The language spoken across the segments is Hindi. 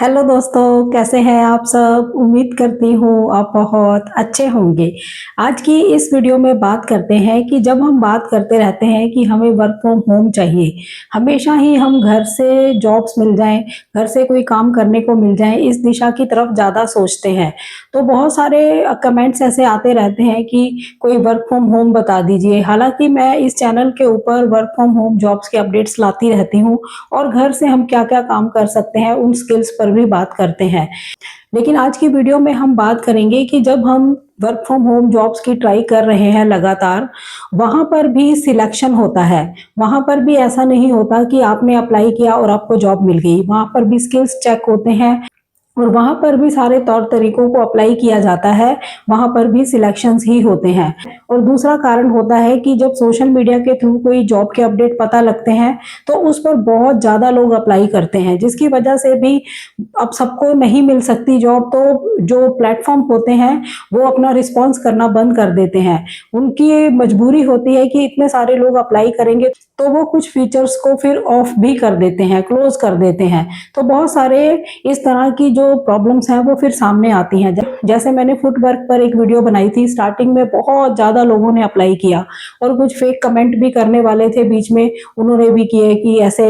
हेलो दोस्तों, कैसे हैं आप सब। उम्मीद करती हूँ आप बहुत अच्छे होंगे। आज की इस वीडियो में बात करते हैं कि जब हम बात करते रहते हैं कि हमें वर्क फ्रॉम होम चाहिए, हमेशा ही हम घर से जॉब्स मिल जाएं, घर से कोई काम करने को मिल जाए, इस दिशा की तरफ ज़्यादा सोचते हैं। तो बहुत सारे कमेंट्स ऐसे आते रहते हैं कि कोई वर्क फ्रॉम होम बता दीजिए। हालांकि मैं इस चैनल के ऊपर वर्क फ्रॉम होम जॉब्स के अपडेट्स लाती रहती हूँ और घर से हम क्या क्या काम कर सकते हैं उन स्किल्स पर भी बात करते हैं। लेकिन आज की वीडियो में हम बात करेंगे कि जब हम वर्क फ्रॉम होम जॉब्स की ट्राई कर रहे हैं लगातार, वहां पर भी सिलेक्शन होता है। वहां पर भी ऐसा नहीं होता कि आपने अप्लाई किया और आपको जॉब मिल गई। वहां पर भी स्किल्स चेक होते हैं और वहां पर भी सारे तौर तरीकों को अप्लाई किया जाता है। वहां पर भी सिलेक्शंस ही होते हैं। और दूसरा कारण होता है कि जब सोशल मीडिया के थ्रू कोई जॉब के अपडेट पता लगते हैं तो उस पर बहुत ज़्यादा लोग अप्लाई करते हैं, जिसकी वजह से भी अब सबको नहीं मिल सकती जॉब। तो जो प्लेटफॉर्म होते हैं वो अपना रिस्पॉन्स करना बंद कर देते हैं। उनकी मजबूरी होती है कि इतने सारे लोग अप्लाई करेंगे तो वो कुछ फीचर्स को फिर ऑफ भी कर देते हैं, क्लोज कर देते हैं। तो बहुत सारे इस तरह की जो प्रॉब्लम्स हैं वो फिर सामने आती हैं। जैसे मैंने फुटवर्क पर एक वीडियो बनाई थी, स्टार्टिंग में बहुत ज़्यादा लोगों ने अप्लाई किया और कुछ फेक कमेंट भी करने वाले थे बीच में, उन्होंने भी किए कि ऐसे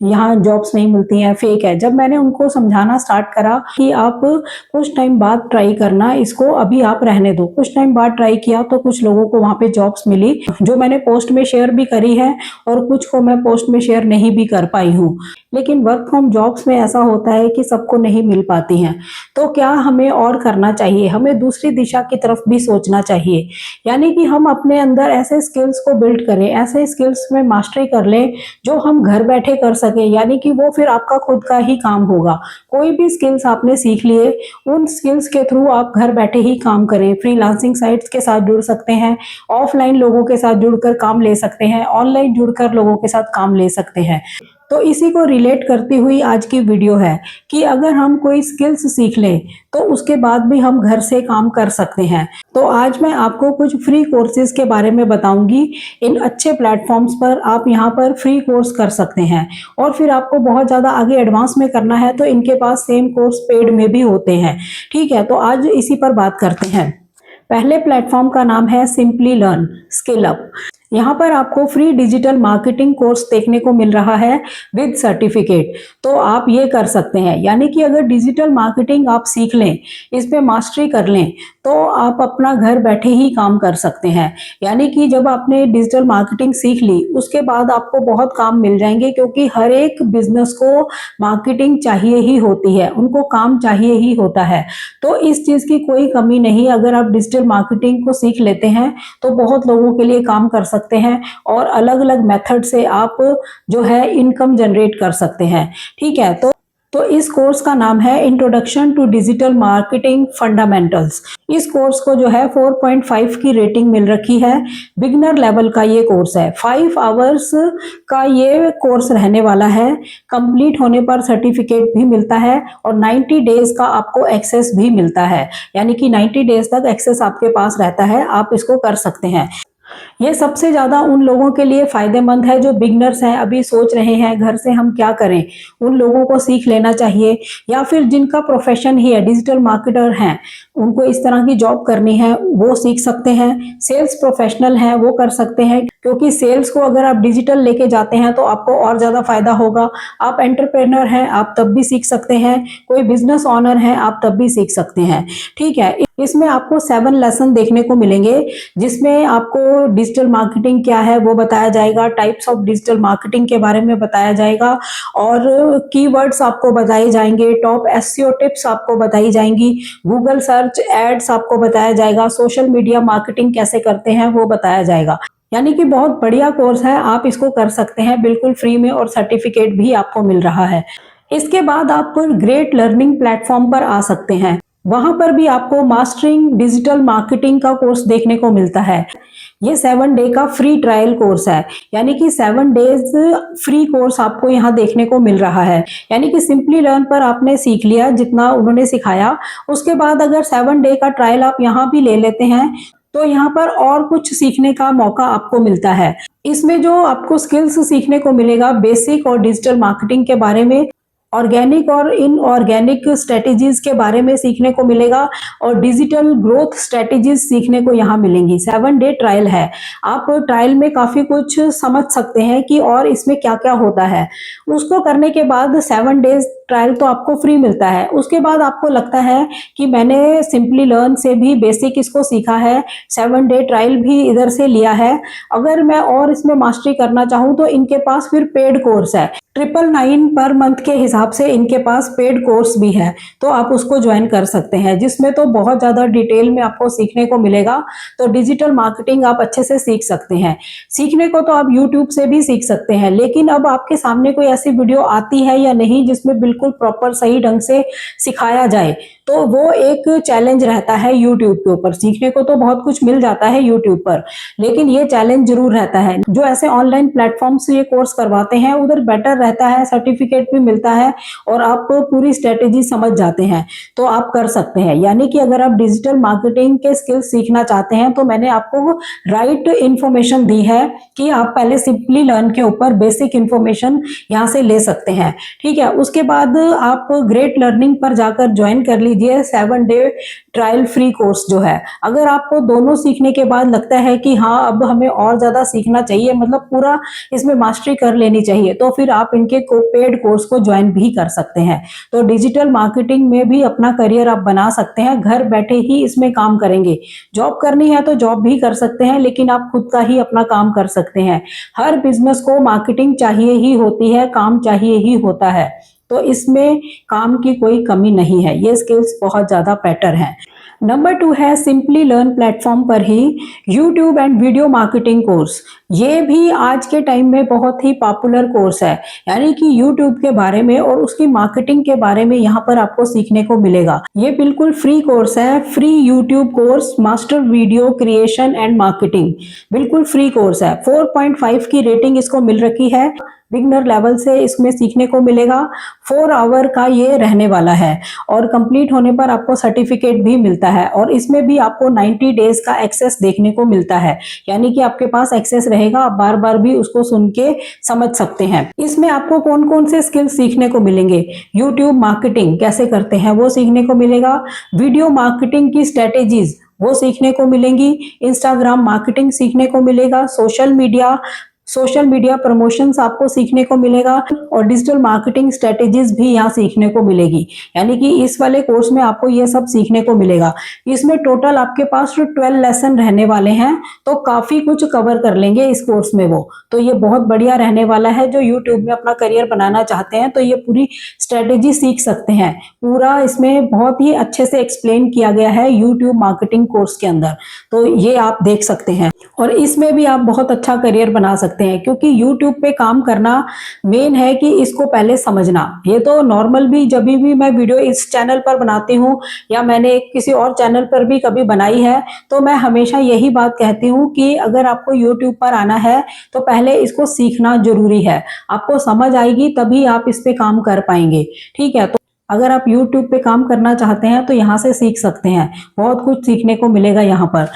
यहाँ जॉब्स नहीं मिलती हैं, फेक है। जब मैंने उनको समझाना स्टार्ट करा कि आप कुछ टाइम बाद ट्राई करना, इसको अभी आप रहने दो, कुछ टाइम बाद ट्राई किया तो कुछ लोगों को वहां पे जॉब्स मिली, जो मैंने पोस्ट में शेयर भी करी है और कुछ को मैं पोस्ट में शेयर नहीं भी कर पाई हूँ। लेकिन वर्क फ्रॉम जॉब्स में ऐसा होता है कि सबको नहीं मिल पाती हैं। तो क्या हमें और करना चाहिए, हमें दूसरी दिशा की तरफ भी सोचना चाहिए। यानी कि हम अपने अंदर ऐसे स्किल्स को बिल्ड करें, ऐसे स्किल्स में मास्टरी कर लें जो हम घर बैठे कर सकें। यानी कि वो फिर आपका खुद का ही काम होगा। कोई भी स्किल्स आपने सीख लिए, उन स्किल्स के थ्रू आप घर बैठे ही काम करें। फ्रीलांसिंग साइट्स के साथ जुड़ सकते हैं, ऑफलाइन लोगों के साथ जुड़कर काम ले सकते हैं, ऑनलाइन जुड़कर लोगों के साथ काम ले सकते हैं। तो इसी को रिलेट करती हुई आज की वीडियो है कि अगर हम कोई स्किल्स सीख लें तो उसके बाद भी हम घर से काम कर सकते हैं। तो आज मैं आपको कुछ फ्री कोर्सेज के बारे में बताऊंगी। इन अच्छे प्लेटफॉर्म्स पर आप यहाँ पर फ्री कोर्स कर सकते हैं और फिर आपको बहुत ज़्यादा आगे एडवांस में करना है तो इनके पास सेम कोर्स पेड में भी होते हैं। ठीक है, तो आज इसी पर बात करते हैं। पहले प्लेटफॉर्म का नाम है सिंपली लर्न स्किल अप। यहाँ पर आपको फ्री डिजिटल मार्केटिंग कोर्स देखने को मिल रहा है विद सर्टिफिकेट। तो आप ये कर सकते हैं, यानी कि अगर डिजिटल मार्केटिंग आप सीख लें, इस पे मास्टरी कर लें, तो आप अपना घर बैठे ही काम कर सकते हैं। यानी कि जब आपने डिजिटल मार्केटिंग सीख ली उसके बाद आपको बहुत काम मिल जाएंगे, क्योंकि हर एक बिजनेस को मार्केटिंग चाहिए ही होती है, उनको काम चाहिए ही होता है। तो इस चीज़ की कोई कमी नहीं। अगर आप डिजिटल मार्केटिंग को सीख लेते हैं तो बहुत लोगों के लिए काम कर सकते हैं और अलग अलग मेथड से आप जो है इनकम जनरेट कर सकते हैं। ठीक है, तो इस कोर्स का नाम है introduction to digital marketing fundamentals. इस कोर्स को जो है 4.5 की रेटिंग मिल रखी है। बिगनर लेवल का ये कोर्स है। 5 आवर्स का ये कोर्स रहने वाला है। कंप्लीट होने पर सर्टिफिकेट भी मिलता है और 90 डेज का आपको एक्सेस भी मिलता है। यानी कि 90 डेज तक एक्सेस आपके पास रहता है, आप इसको कर सकते हैं। ये सबसे ज्यादा उन लोगों के लिए फायदेमंद है जो बिगनर्स हैं, अभी सोच रहे हैं घर से हम क्या करें, उन लोगों को सीख लेना चाहिए। या फिर जिनका प्रोफेशन ही है, डिजिटल मार्केटर हैं, उनको इस तरह की जॉब करनी है, वो सीख सकते हैं। सेल्स प्रोफेशनल हैं, वो कर सकते हैं, क्योंकि सेल्स को अगर आप डिजिटल लेके जाते हैं तो आपको और ज्यादा फायदा होगा। आप एंटरप्रेन्योर हैं, आप तब भी सीख सकते हैं। कोई बिजनेस ऑनर हैं, आप तब भी सीख सकते हैं। ठीक है, इसमें आपको 7 लेसन देखने को मिलेंगे, जिसमें आपको डिजिटल मार्केटिंग क्या है वो बताया जाएगा, टाइप्स ऑफ डिजिटल मार्केटिंग के बारे में बताया जाएगा और कीवर्ड्स आपको बताए जाएंगे, टॉप एसईओ टिप्स आपको बताई जाएंगी, गूगल सर्च एड्स आपको बताया जाएगा, सोशल मीडिया मार्केटिंग कैसे करते हैं वो बताया जाएगा। यानी कि बहुत बढ़िया कोर्स है, आप इसको कर सकते हैं बिल्कुल फ्री में और सर्टिफिकेट भी आपको मिल रहा है। इसके बाद आप ग्रेट लर्निंग प्लेटफॉर्म पर आ सकते हैं। वहां पर भी आपको मास्टरिंग डिजिटल मार्केटिंग का कोर्स देखने को मिलता है। ये 7 डे का फ्री ट्रायल कोर्स है, यानी कि 7 डेज फ्री कोर्स आपको यहाँ देखने को मिल रहा है। यानी कि सिंपली लर्न पर आपने सीख लिया जितना उन्होंने सिखाया, उसके बाद अगर 7 डे का ट्रायल आप यहाँ भी ले लेते हैं तो यहाँ पर और कुछ सीखने का मौका आपको मिलता है। इसमें जो आपको स्किल्स सीखने को मिलेगा बेसिक और डिजिटल मार्केटिंग के बारे में, ऑर्गेनिक और इनऑर्गेनिक स्ट्रेटेजीज के बारे में सीखने को मिलेगा और डिजिटल ग्रोथ स्ट्रेटेजीज सीखने को यहाँ मिलेंगी। 7 डे ट्रायल है, आप ट्रायल में काफी कुछ समझ सकते हैं कि और इसमें क्या क्या होता है। उसको करने के बाद 7 डेज ट्रायल तो आपको फ्री मिलता है। उसके बाद आपको लगता है कि मैंने सिंपली लर्न से भी बेसिक इसको सीखा है, 7 डे ट्रायल भी इधर से लिया है, अगर मैं और इसमें मास्टरी करना चाहूँ तो इनके पास फिर पेड कोर्स है, 999 पर मंथ के हिसाब से इनके पास पेड कोर्स भी है, तो आप उसको ज्वाइन कर सकते हैं, जिसमें तो बहुत ज़्यादा डिटेल में आपको सीखने को मिलेगा। तो डिजिटल मार्केटिंग आप अच्छे से सीख सकते हैं। सीखने को तो आप यूट्यूब से भी सीख सकते हैं, लेकिन अब आपके सामने कोई ऐसी वीडियो आती है या नहीं जिसमें बिल्कुल प्रॉपर सही ढंग से सिखाया जाए, तो वो एक चैलेंज रहता है यूट्यूब के ऊपर। सीखने को तो बहुत कुछ मिल जाता है यूट्यूब पर, लेकिन ये चैलेंज जरूर रहता है। जो ऐसे ऑनलाइन प्लेटफॉर्म से ये कोर्स करवाते हैं उधर बेटर रहता है, सर्टिफिकेट भी मिलता है और आप पूरी स्ट्रेटेजी समझ जाते हैं, तो आप कर सकते हैं। यानी कि अगर आप डिजिटल मार्केटिंग के स्किल्स सीखना चाहते हैं तो मैंने आपको राइट इंफॉर्मेशन दी है कि आप पहले सिंपली लर्न के ऊपर बेसिक इंफॉर्मेशन यहाँ से ले सकते हैं। ठीक है, उसके बाद आप ग्रेट लर्निंग पर जाकर ज्वाइन कर लीजिए 7 डे ट्रायल फ्री कोर्स जो है। अगर आपको दोनों सीखने के बाद लगता है कि हाँ अब हमें और ज्यादा सीखना चाहिए, मतलब पूरा इसमें मास्टरी कर लेनी चाहिए, तो फिर आप इनके पेड कोर्स को ज्वाइन भी कर सकते हैं। तो डिजिटल मार्केटिंग में भी अपना करियर आप बना सकते हैं, घर बैठे ही इसमें काम करेंगे। जॉब करनी है तो जॉब भी कर सकते हैं, लेकिन आप खुद का ही अपना काम कर सकते हैं। हर बिजनेस को मार्केटिंग चाहिए ही होती है, काम चाहिए ही होता है, तो इसमें काम की कोई कमी नहीं है। ये स्किल्स बहुत ज्यादा बेटर हैं। नंबर 2 है सिंपली लर्न प्लेटफॉर्म पर ही YouTube and video marketing course. ये भी आज के टाइम में बहुत ही पॉपुलर कोर्स है, यानी कि यूट्यूब के बारे में और उसकी मार्केटिंग के बारे में यहाँ पर आपको सीखने को मिलेगा। ये बिल्कुल फ्री कोर्स है, free YouTube course, master video creation and marketing, बिल्कुल फ्री कोर्स है। 4.5 की रेटिंग इसको मिल रखी है, बिगनर लेवल से इसमें सीखने को मिलेगा। 4 आवर का ये रहने वाला है और कंप्लीट होने पर आपको सर्टिफिकेट भी मिलता है, और इसमें भी आपको 90 डेज का एक्सेस देखने को मिलता है, यानी कि आपके पास एक्सेस रहेगा, आप बार बार भी उसको सुन के समझ सकते हैं। इसमें आपको कौन कौन से स्किल्स सीखने को मिलेंगे, यूट्यूब मार्केटिंग कैसे करते हैं वो सीखने को मिलेगा, वीडियो मार्केटिंग की स्ट्रेटेजीज वो सीखने को मिलेंगी, इंस्टाग्राम मार्केटिंग सीखने को मिलेगा, सोशल मीडिया प्रमोशंस आपको सीखने को मिलेगा, और डिजिटल मार्केटिंग स्ट्रेटेजीज भी यहाँ सीखने को मिलेगी। यानी कि इस वाले कोर्स में आपको ये सब सीखने को मिलेगा। इसमें टोटल आपके पास 12 लेसन रहने वाले हैं, तो काफी कुछ कवर कर लेंगे इस कोर्स में वो। तो ये बहुत बढ़िया रहने वाला है, जो यूट्यूब में अपना करियर बनाना चाहते हैं तो ये पूरी स्ट्रेटेजी सीख सकते हैं। पूरा इसमें बहुत ही अच्छे से एक्सप्लेन किया गया है यूट्यूब मार्केटिंग कोर्स के अंदर, तो ये आप देख सकते हैं। और इसमें भी आप बहुत अच्छा करियर बना सकते हैं, क्योंकि YouTube पे काम करना मेन है कि इसको पहले समझना। ये तो नॉर्मल भी जब भी मैं वीडियो इस चैनल पर बनाती हूँ या मैंने किसी और चैनल पर भी कभी बनाई है, तो मैं हमेशा यही बात कहती हूँ कि अगर आपको YouTube पर आना है तो पहले इसको सीखना जरूरी है। आपको समझ आएगी तभी आप इस पे काम कर पाएंगे। ठीक है, तो अगर आप YouTube पे काम करना चाहते हैं तो यहाँ से सीख सकते हैं, बहुत कुछ सीखने को मिलेगा यहाँ पर।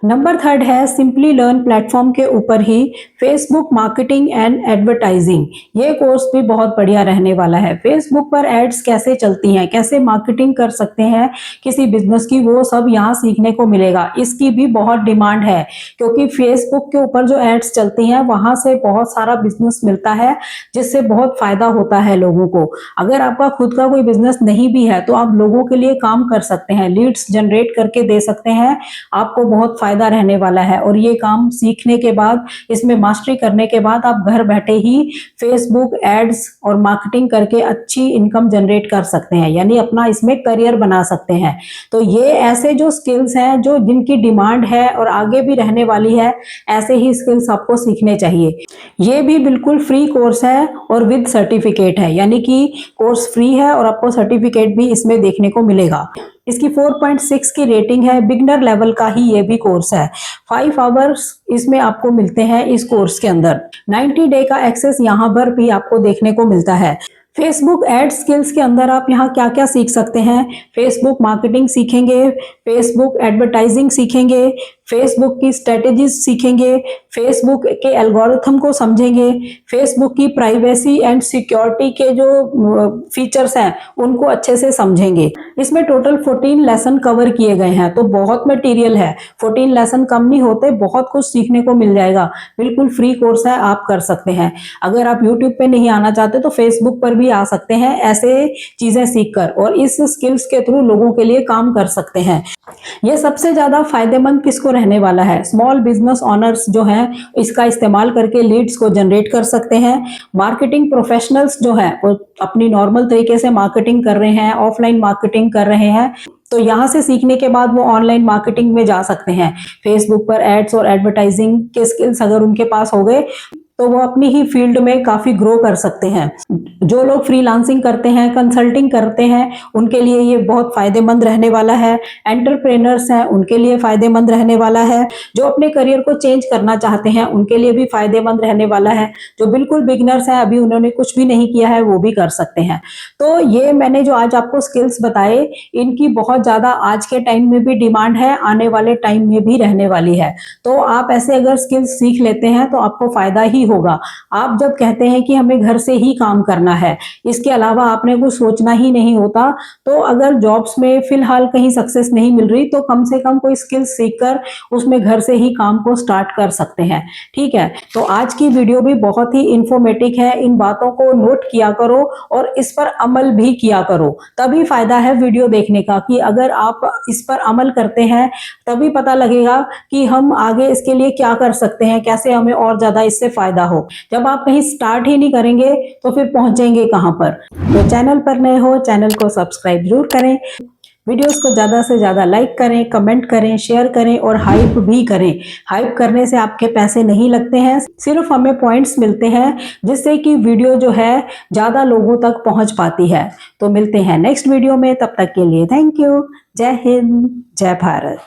नंबर 3 है सिंपली लर्न प्लेटफॉर्म के ऊपर ही फेसबुक मार्केटिंग एंड एडवर्टाइजिंग। ये कोर्स भी बहुत बढ़िया रहने वाला है। फेसबुक पर एड्स कैसे चलती हैं, कैसे मार्केटिंग कर सकते हैं किसी बिजनेस की, वो सब यहाँ सीखने को मिलेगा। इसकी भी बहुत डिमांड है, क्योंकि फेसबुक के ऊपर जो एड्स चलती हैं वहां से बहुत सारा बिजनेस मिलता है, जिससे बहुत फायदा होता है लोगों को। अगर आपका खुद का कोई बिजनेस नहीं भी है तो आप लोगों के लिए काम कर सकते हैं, लीड्स जनरेट करके दे सकते हैं, आपको बहुत फायदा रहने वाला है। और ये काम सीखने के बाद, इसमें मास्टरी करने के बाद आप घर बैठे ही फेसबुक एड्स और मार्केटिंग करके अच्छी इनकम जनरेट कर सकते हैं, यानी अपना इसमें करियर बना सकते हैं। तो ये ऐसे जो स्किल्स हैं जो जिनकी डिमांड है और आगे भी रहने वाली है, ऐसे ही स्किल्स आपको सीखने चाहिए। ये भी बिल्कुल फ्री कोर्स है और विद सर्टिफिकेट है, यानी कि कोर्स फ्री है और आपको सर्टिफिकेट भी इसमें देखने को मिलेगा। इसकी 4.6 की रेटिंग है, बिगनर लेवल का ही ये भी कोर्स है। 5 आवर्स इसमें आपको मिलते हैं इस कोर्स के अंदर। 90 डे का एक्सेस यहाँ पर भी आपको देखने को मिलता है। फेसबुक एड स्किल्स के अंदर आप यहाँ क्या क्या सीख सकते हैं। फेसबुक मार्केटिंग सीखेंगे, फेसबुक एडवर्टाइजिंग सीखेंगे, फेसबुक की स्ट्रेटेजीज सीखेंगे, फेसबुक के एल्गोरिथम को समझेंगे, फेसबुक की प्राइवेसी एंड सिक्योरिटी के जो फीचर्स हैं उनको अच्छे से समझेंगे। इसमें टोटल 14 लेसन कवर किए गए हैं, तो बहुत मटेरियल है। 14 लेसन कम नहीं होते, बहुत कुछ सीखने को मिल जाएगा। बिल्कुल फ्री कोर्स है, आप कर सकते हैं। अगर आप यूट्यूब पे नहीं आना चाहते तो फेसबुक पर भी आ सकते हैं ऐसे चीजें सीखकर, और इस स्किल्स के थ्रू लोगों के लिए काम कर सकते हैं। ये सबसे ज्यादा फायदेमंद किसको रहने वाला है? स्मॉल बिजनेस ओनर्स जो हैं इसका इस्तेमाल करके लीड्स को जनरेट कर सकते हैं। मार्केटिंग प्रोफेशनल्स जो है वो अपनी नॉर्मल तरीके से मार्केटिंग कर रहे हैं, ऑफलाइन मार्केटिंग कर रहे हैं, तो यहाँ से सीखने के बाद वो ऑनलाइन मार्केटिंग में जा सकते हैं। फेसबुक पर एड्स और एडवर्टाइजिंग के स्किल्स अगर उनके पास हो गए तो वो अपनी ही फील्ड में काफी ग्रो कर सकते हैं। जो लोग फ्रीलांसिंग करते हैं, कंसल्टिंग करते हैं, उनके लिए ये बहुत फायदेमंद रहने वाला है। एंटरप्रेनर्स हैं उनके लिए फायदेमंद रहने वाला है। जो अपने करियर को चेंज करना चाहते हैं उनके लिए भी फायदेमंद रहने वाला है। जो बिल्कुल बिगिनर्स हैं, अभी उन्होंने कुछ भी नहीं किया है, वो भी कर सकते हैं। तो ये मैंने जो आज आपको स्किल्स बताए, इनकी बहुत ज्यादा आज के टाइम में भी डिमांड है, आने वाले टाइम में भी रहने वाली है। तो आप ऐसे अगर स्किल्स सीख लेते हैं तो आपको फायदा ही होगा। आप जब कहते हैं कि हमें घर से ही काम करना है, इसके अलावा आपने कुछ सोचना ही नहीं होता, तो अगर जॉब्स में फिलहाल कहीं सक्सेस नहीं मिल रही तो कम से कम कोई स्किल सीखकर उसमें घर से ही काम को स्टार्ट कर सकते हैं। ठीक है, तो आज की वीडियो भी बहुत ही इंफॉर्मेटिव है। इन बातों को नोट किया करो और इस पर अमल भी किया करो, तभी फायदा है वीडियो देखने का। कि अगर आप इस पर अमल करते हैं तभी पता लगेगा कि हम आगे इसके लिए क्या कर सकते हैं, कैसे हमें और ज्यादा इससे फायदा हो। जब आप कहीं स्टार्ट ही नहीं करेंगे तो फिर पहुंचेंगे कहां पर। तो चैनल पर नए हो, चैनल को सब्सक्राइब जरूर करें, वीडियोस को ज्यादा से ज्यादा लाइक करें, कमेंट करें, शेयर करें और हाइप भी करें। हाइप करने से आपके पैसे नहीं लगते हैं, सिर्फ हमें पॉइंट्स मिलते हैं जिससे कि वीडियो जो है ज्यादा लोगों तक पहुंच पाती है। तो मिलते हैं नेक्स्ट वीडियो में, तब तक के लिए थैंक यू। जय हिंद, जय भारत।